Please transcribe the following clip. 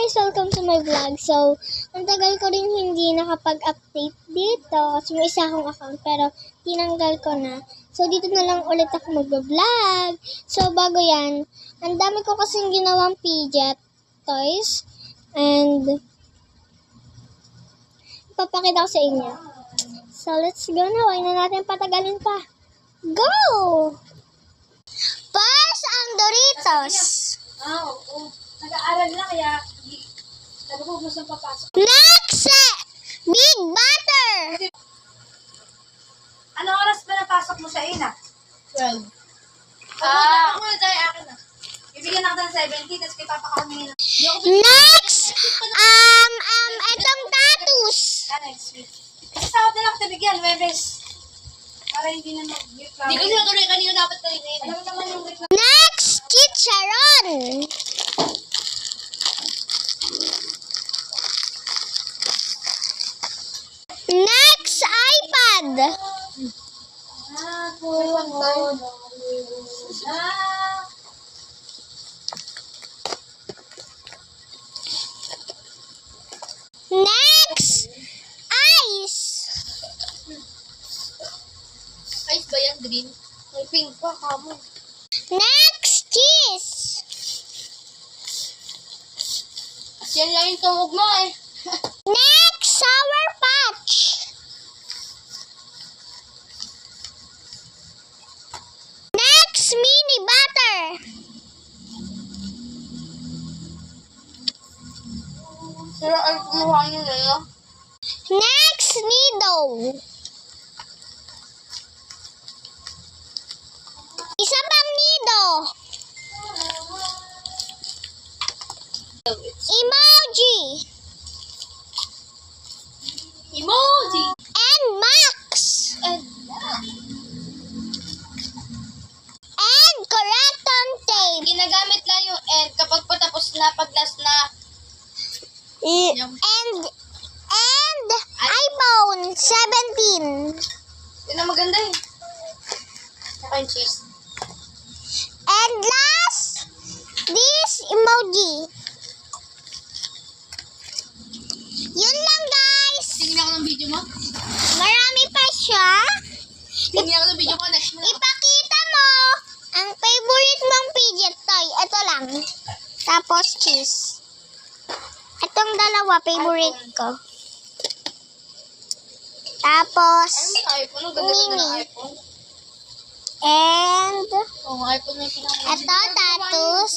guys! Welcome to my vlog. So, ang tagal ko rin hindi nakapag-update dito kasi may isa akong account pero tinanggal ko na. So, dito na lang ulit ako mag-vlog. So, bago yan, ang dami ko kasing ginawang fidget toys and ipapakita ko sa inyo. So, let's go na. Huwag na natin patagalin pa. Go! First, ang Doritos. Oo. Nag-aaral na kaya sabi ko gusto papasok. Next, Big Butter. Ano oras ba napasok mo sa ina? 12. Ako na tayo akin na. Bibigyan na kita ng 70 tapos kay Papa kami na. Next, itong tatus. Next week. Kasi sahod na lang kita bigyan, Webes. Para hindi na mag-reklamo. Hindi ko sinutuloy kanina dapat kanina. Alam mo naman yung reklamo. Next, chicharon. Next, iPad. Next, ice. Ice ba yan, green? May pink pa, kamo. Next, cheese. Yan lang yung tungog mo eh. Next, Sour Patch. Next, mini butter. Pero ay kumuha nyo na yun. Next, Nido. Isa pang Nido. Emoji. Emoji! And Max. And correcton tape. Ginagamit lang yung end kapag patapos na, pag last na. And iPhone 17. Yun ang maganda eh. Saka yung cheese. And last, this emoji. Yun lang guys. Tingnan ako ng video mo. Marami pa siya. Tingnan ako ng video mo. Next mo. Ipakita mo ang favorite mong fidget toy. Ito lang. Tapos cheese. Itong dalawa, favorite ko. Tapos, iPhone. Ang ganda mini. ng iPhone. And, Oo, iPhone na yung pinaka. ito, tatus.